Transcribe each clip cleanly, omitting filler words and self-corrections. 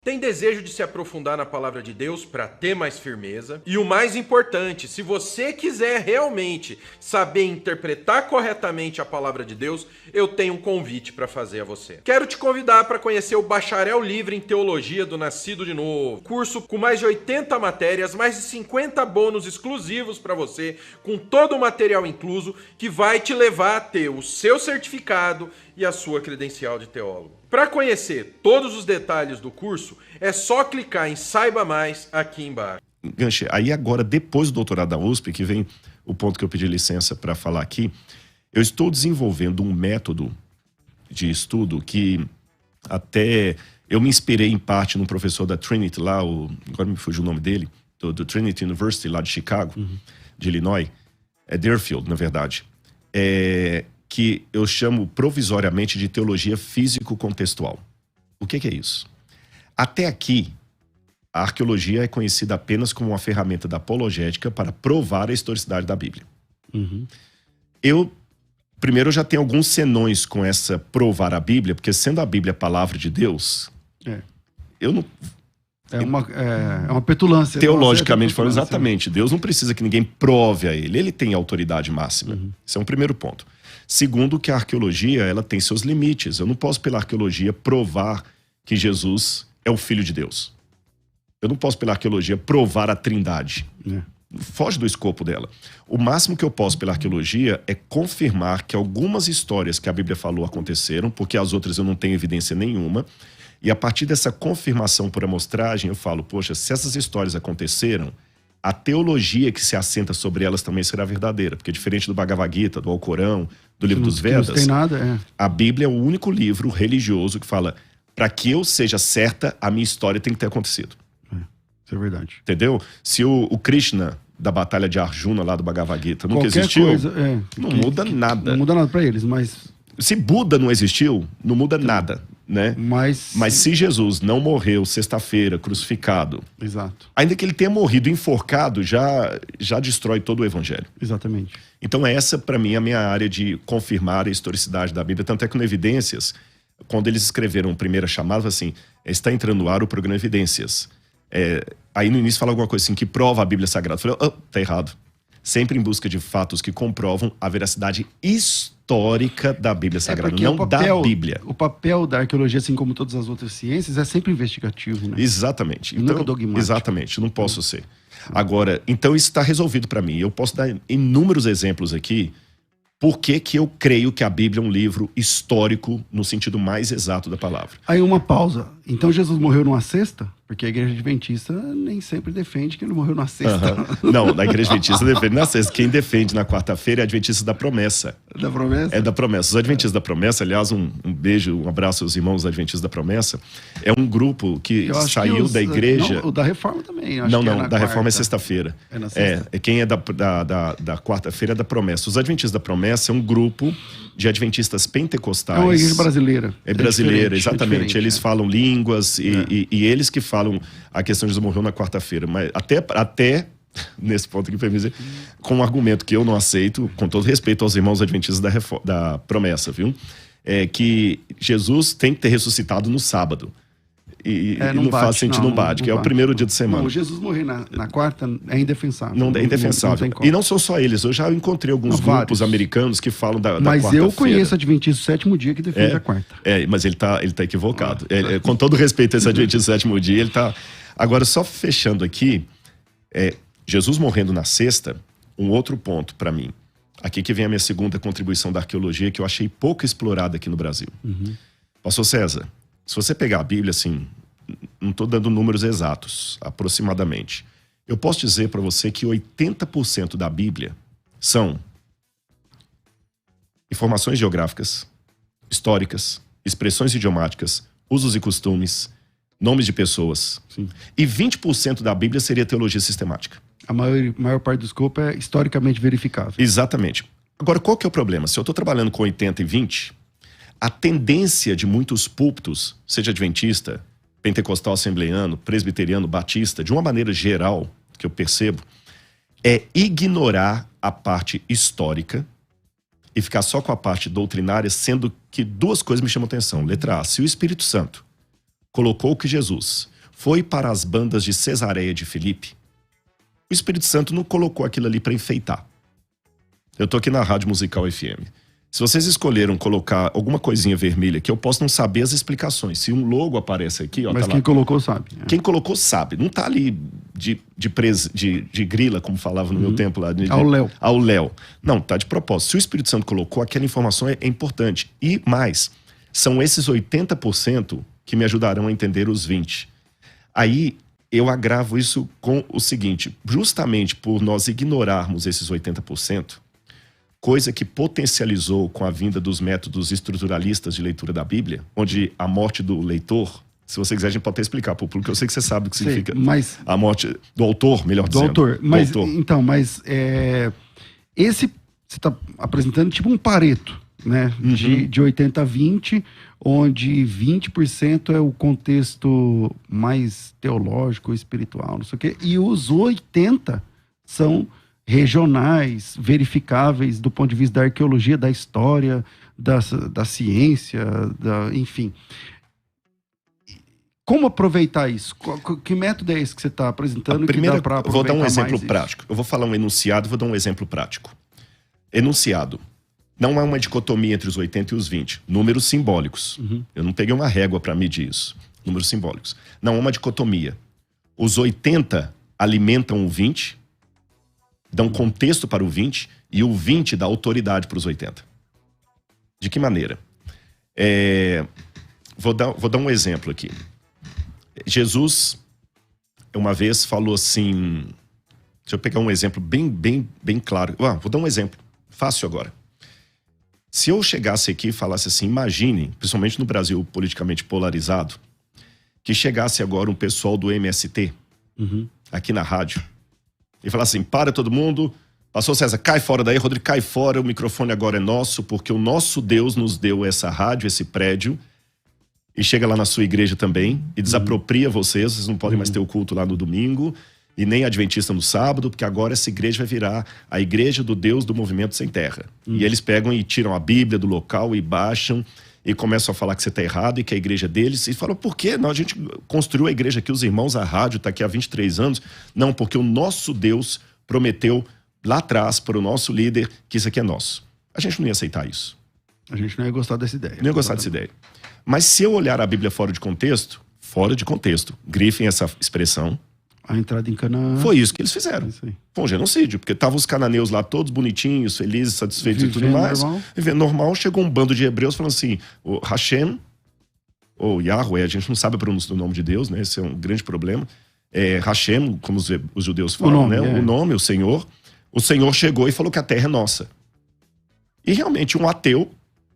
Tem desejo de se aprofundar na palavra de Deus para ter mais firmeza? E o mais importante, se você quiser realmente saber interpretar corretamente a palavra de Deus, eu tenho um convite para fazer a você. Quero te convidar para conhecer o Bacharel Livre em Teologia do Nascido de Novo. Curso com mais de 80 matérias, mais de 50 bônus exclusivos para você, com todo o material incluso, que vai te levar a ter o seu certificado e a sua credencial de teólogo. Para conhecer todos os detalhes do curso, é só clicar em Saiba Mais aqui embaixo. Ganche, aí agora, depois do doutorado da USP, que vem o ponto que eu pedi licença para falar aqui, eu estou desenvolvendo um método de estudo que até eu me inspirei em parte num professor da Trinity lá, agora me fugiu o nome dele, do Trinity University lá de Chicago, de Illinois, é Deerfield, na verdade, que eu chamo provisoriamente de teologia físico-contextual. O que é isso? Até aqui, a arqueologia é conhecida apenas como uma ferramenta da apologética para provar a historicidade da Bíblia. Primeiro, eu já tenho alguns senões com essa provar a Bíblia, porque sendo a Bíblia a palavra de Deus, eu não... É uma petulância. Teologicamente falando, exatamente. Deus não precisa que ninguém prove a ele. Ele tem autoridade máxima. Esse é um primeiro ponto. Segundo, que a arqueologia ela tem seus limites. Eu não posso, pela arqueologia, provar que Jesus é o Filho de Deus. Eu não posso, pela arqueologia, provar a Trindade. Foge do escopo dela. O máximo que eu posso, pela arqueologia, é confirmar que algumas histórias que a Bíblia falou aconteceram, porque as outras eu não tenho evidência nenhuma. E a partir dessa confirmação por amostragem, eu falo, poxa, se essas histórias aconteceram, a teologia que se assenta sobre elas também será verdadeira. Porque diferente do Bhagavad Gita, do Alcorão, do livro dos Vedas, não tem nada, a Bíblia é o único livro religioso que fala, para que eu seja certa, a minha história tem que ter acontecido. Isso é verdade. Entendeu? Se o Krishna da Batalha de Arjuna, lá do Bhagavad Gita, nunca existiu, não muda nada. Não muda nada para eles, mas... Se Buda não existiu, não muda nada, né? Mas se Jesus não morreu sexta-feira, crucificado... Exato. Ainda que ele tenha morrido enforcado, já destrói todo o evangelho. Exatamente. Então essa, para mim, é a minha área de confirmar a historicidade da Bíblia. Tanto é que no Evidências, quando eles escreveram a primeira chamada, assim, está entrando no ar o programa Evidências. Aí no início fala alguma coisa assim, que prova a Bíblia Sagrada. Eu falei, tá errado. Sempre em busca de fatos que comprovam a veracidade histórica da Bíblia Sagrada, não da Bíblia. O papel da arqueologia, assim como todas as outras ciências, é sempre investigativo, né? Exatamente. Então, nunca dogmático. Exatamente, não posso ser. Agora, então isso está resolvido para mim. Eu posso dar inúmeros exemplos aqui por que eu creio que a Bíblia é um livro histórico no sentido mais exato da palavra. Aí uma pausa. Então Jesus morreu numa sexta? Porque a Igreja Adventista nem sempre defende que ele morreu na sexta. Não, na Igreja Adventista defende na sexta. Quem defende na quarta-feira é Adventista da Promessa. Da Promessa? É da Promessa. Os Adventistas da Promessa, aliás, um beijo, um abraço aos irmãos Adventistas da Promessa, é um grupo que saiu da igreja... Não, o da Reforma também. Não, da Reforma é sexta-feira. É na sexta. Quem é da quarta-feira é da Promessa. Os Adventistas da Promessa é um grupo de adventistas pentecostais. É uma igreja brasileira. É brasileira, exatamente. Eles falam línguas e eles que falam a questão de Jesus morreu na quarta-feira. Mas até nesse ponto aqui, para dizer, com um argumento que eu não aceito, com todo respeito aos irmãos adventistas da Promessa, viu? É que Jesus tem que ter ressuscitado no sábado. E não faz sentido, não bate, que é o primeiro dia de semana. Não, Jesus morrer na quarta é indefensável. Não é indefensável. E não são só eles. Eu já encontrei alguns grupos americanos que falam da quarta-feira. Mas eu conheço adventista do sétimo dia que defende a quarta. Mas ele tá equivocado. Com todo respeito a esse adventista do sétimo dia, ele tá... Agora, só fechando aqui, Jesus morrendo na sexta, um outro ponto para mim. Aqui que vem a minha segunda contribuição da arqueologia, que eu achei pouco explorada aqui no Brasil. Pastor César, se você pegar a Bíblia, assim, não estou dando números exatos, aproximadamente. Eu posso dizer para você que 80% da Bíblia são informações geográficas, históricas, expressões idiomáticas, usos e costumes, nomes de pessoas. Sim. E 20% da Bíblia seria teologia sistemática. A maior parte do escopo é historicamente verificável. Exatamente. Agora, qual que é o problema? Se eu estou trabalhando com 80 e 20, a tendência de muitos púlpitos, seja adventista, pentecostal, assembleiano, presbiteriano, batista, de uma maneira geral, que eu percebo, é ignorar a parte histórica e ficar só com a parte doutrinária, sendo que duas coisas me chamam a atenção. Letra A, se o Espírito Santo colocou que Jesus foi para as bandas de Cesareia de Filipe, o Espírito Santo não colocou aquilo ali para enfeitar. Eu tô aqui na Rádio Musical FM. Se vocês escolheram colocar alguma coisinha vermelha aqui, eu posso não saber as explicações. Se um logo aparece aqui, ó, mas tá quem lá. Colocou sabe. Quem colocou sabe. Não tá ali de grila, como falava no meu tempo lá. Ao léu. Não, tá de propósito. Se o Espírito Santo colocou, aquela informação é importante. E mais, são esses 80% que me ajudarão a entender os 20%. Aí eu agravo isso com o seguinte: justamente por nós ignorarmos esses 80%, coisa que potencializou com a vinda dos métodos estruturalistas de leitura da Bíblia, onde a morte do leitor, se você quiser a gente pode até explicar pro público, eu sei que você sabe o que significa a morte do autor, melhor dizendo. Autor. Mas, do autor. Então, esse você está apresentando tipo um Pareto, né? De 80-20, onde 20% é o contexto mais teológico, espiritual, não sei o quê, e os 80% são regionais, verificáveis do ponto de vista da arqueologia, da história, da ciência, enfim. Como aproveitar isso? Que método é esse que você está apresentando? Primeiro, vou dar um exemplo prático. Eu vou falar um enunciado e vou dar um exemplo prático. Enunciado. Não há uma dicotomia entre os 80 e os 20. Números simbólicos. Eu não peguei uma régua para medir isso. Números simbólicos. Não há uma dicotomia. Os 80 alimentam o 20, dão contexto para o 20, e o 20 dá autoridade para os 80. De que maneira? Vou dar um exemplo aqui. Jesus, uma vez, falou assim... Deixa eu pegar um exemplo bem claro. Vou dar um exemplo fácil agora. Se eu chegasse aqui e falasse assim, imagine, principalmente no Brasil politicamente polarizado, que chegasse agora um pessoal do MST, aqui na rádio, e falasse assim, para todo mundo, pastor César, cai fora daí, Rodrigo, cai fora, o microfone agora é nosso, porque o nosso Deus nos deu essa rádio, esse prédio, e chega lá na sua igreja também, e desapropria vocês não podem mais ter o culto lá no domingo, e nem adventista no sábado, porque agora essa igreja vai virar a igreja do Deus do Movimento Sem Terra. E eles pegam e tiram a Bíblia do local e baixam e começam a falar que você está errado e que a igreja deles... E falam, por quê? Não, a gente construiu a igreja aqui, os irmãos, a rádio está aqui há 23 anos. Não, porque o nosso Deus prometeu lá atrás para o nosso líder que isso aqui é nosso. A gente não ia aceitar isso. A gente não ia gostar dessa ideia. Não ia gostar dessa ideia. Mas se eu olhar a Bíblia fora de contexto, grifem essa expressão, a entrada em Canaã... Foi isso que eles fizeram. Foi um genocídio, porque estavam os cananeus lá todos bonitinhos, felizes, satisfeitos e tudo mais. Vivendo normal, chegou um bando de hebreus falando assim, o Hashem, ou Yahweh, a gente não sabe a pronúncia do nome de Deus, né? Esse é um grande problema. Hashem, como os judeus falam, o nome, o Senhor. O Senhor chegou e falou que a terra é nossa. E realmente um ateu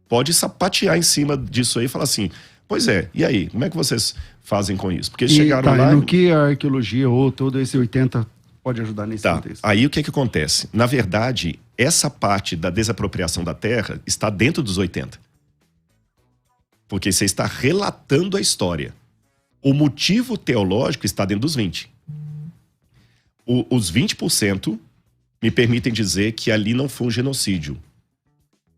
pode sapatear em cima disso aí e falar assim... Pois é, e aí? Como é que vocês fazem com isso? Porque chegaram lá... no que a arqueologia ou todo esse 80 pode ajudar nesse contexto? Aí o que acontece? Na verdade, essa parte da desapropriação da terra está dentro dos 80. Porque você está relatando a história. O motivo teológico está dentro dos 20. Os 20% me permitem dizer que ali não foi um genocídio.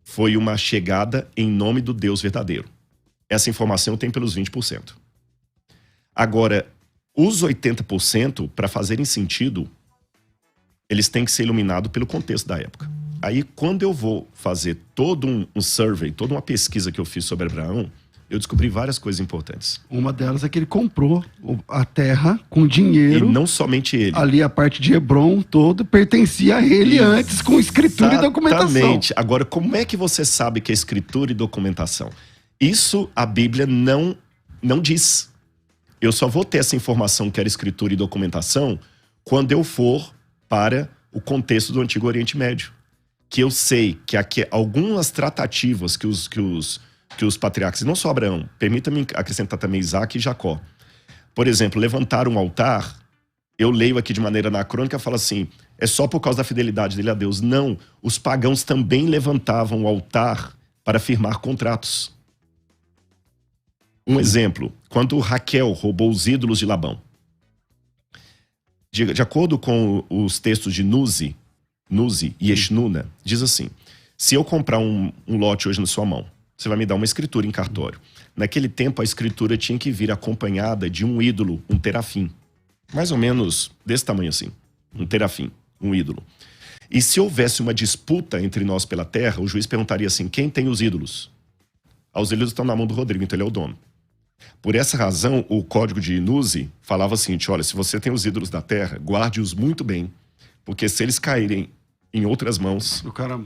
Foi uma chegada em nome do Deus verdadeiro. Essa informação tem pelos 20%. Agora, os 80%, para fazerem sentido, eles têm que ser iluminados pelo contexto da época. Aí, quando eu vou fazer todo um survey, toda uma pesquisa que eu fiz sobre Abraão, eu descobri várias coisas importantes. Uma delas é que ele comprou a terra com dinheiro. E não somente ele. Ali a parte de Hebron toda pertencia a ele antes, com escritura e documentação. Exatamente. Agora, como é que você sabe que é escritura e documentação? Isso a Bíblia não diz. Eu só vou ter essa informação que era escritura e documentação quando eu for para o contexto do Antigo Oriente Médio. Que eu sei que aqui algumas tratativas que os patriarcas, e não só Abraão, permita-me acrescentar também Isaac e Jacó. Por exemplo, levantar um altar, eu leio aqui de maneira anacrônica, fala assim, é só por causa da fidelidade dele a Deus. Não, os pagãos também levantavam o altar para firmar contratos. Um exemplo, quando Raquel roubou os ídolos de Labão. De acordo com os textos de Nuzi e Eshnuna, diz assim, se eu comprar um lote hoje na sua mão, você vai me dar uma escritura em cartório. Naquele tempo, a escritura tinha que vir acompanhada de um ídolo, um terafim. Mais ou menos desse tamanho assim. Um terafim, um ídolo. E se houvesse uma disputa entre nós pela terra, o juiz perguntaria assim, quem tem os ídolos? Os ídolos estão na mão do Rodrigo, então ele é o dono. Por essa razão, o código de Nuzi falava assim, olha, se você tem os ídolos da terra, guarde-os muito bem, porque se eles caírem em outras mãos... O cara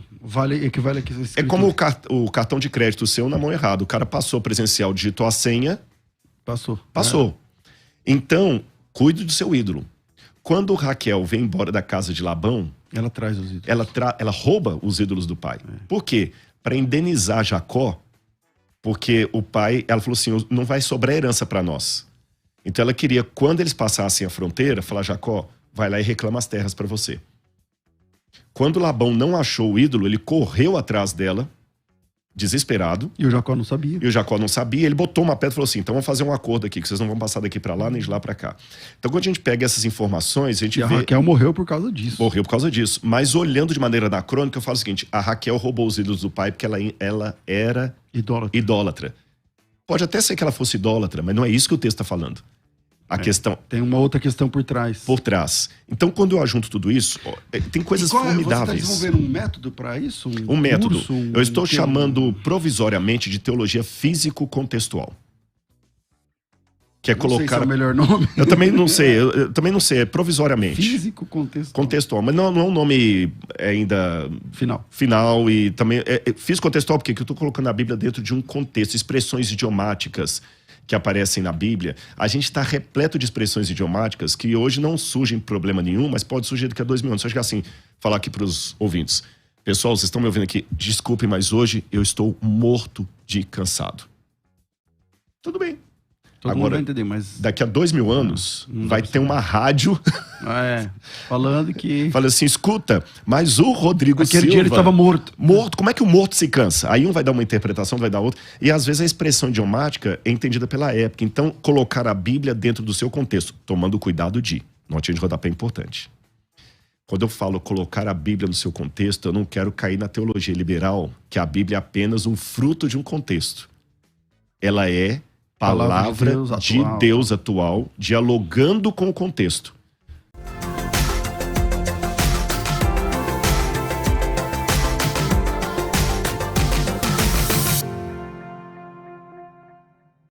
equivale a É como o cartão de crédito seu na mão errada. O cara passou presencial, digitou a senha... Passou. Então, cuide do seu ídolo. Quando Raquel vem embora da casa de Labão... Ela traz os ídolos. Ela rouba os ídolos do pai. Por quê? Para indenizar Jacó, porque o pai... Ela falou assim, não vai sobrar herança para nós. Então ela queria, quando eles passassem a fronteira, falar, Jacó, vai lá e reclama as terras para você. Quando Labão não achou o ídolo, ele correu atrás dela, desesperado. E o Jacó não sabia. Ele botou uma pedra e falou assim, então vamos fazer um acordo aqui, que vocês não vão passar daqui para lá, nem de lá para cá. Então quando a gente pega essas informações, a gente vê... a Raquel morreu por causa disso. Morreu por causa disso. Mas olhando de maneira anacrônica, eu falo o seguinte, a Raquel roubou os ídolos do pai porque ela era idólatra. Pode até ser que ela fosse idólatra, mas não é isso que o texto está falando. A questão... Tem uma outra questão por trás. Por trás. Então, quando eu ajunto tudo isso, tem coisas formidáveis. Você está desenvolvendo um método para isso? Um método. Eu estou chamando provisoriamente de teologia físico-contextual. Que é colocar... Não sei se é o melhor nome. Eu também não sei. Eu também não sei. É provisoriamente. Físico-contextual. Contextual. Mas não é um nome ainda... Final. E também... Físico-contextual porque eu estou colocando a Bíblia dentro de um contexto. Expressões idiomáticas que aparecem na Bíblia, a gente está repleto de expressões idiomáticas que hoje não surgem problema nenhum, mas pode surgir daqui a 2000 anos. Só que assim, falar aqui para os ouvintes. Pessoal, vocês estão me ouvindo aqui? Desculpem, mas hoje eu estou morto de cansado. Tudo bem. Todo mundo vai entender, mas... Daqui a 2000 anos, vai ter uma rádio... falando que... Fala assim, escuta, mas o Rodrigo Silva... Aquele dia ele estava morto. Morto, como é que o morto se cansa? Aí um vai dar uma interpretação, vai dar outra. E às vezes a expressão idiomática é entendida pela época. Então, colocar a Bíblia dentro do seu contexto, tomando cuidado de... Notinha de rodapé é importante. Quando eu falo colocar a Bíblia no seu contexto, eu não quero cair na teologia liberal, que a Bíblia é apenas um fruto de um contexto. Ela é... palavra de Deus atual, dialogando com o contexto.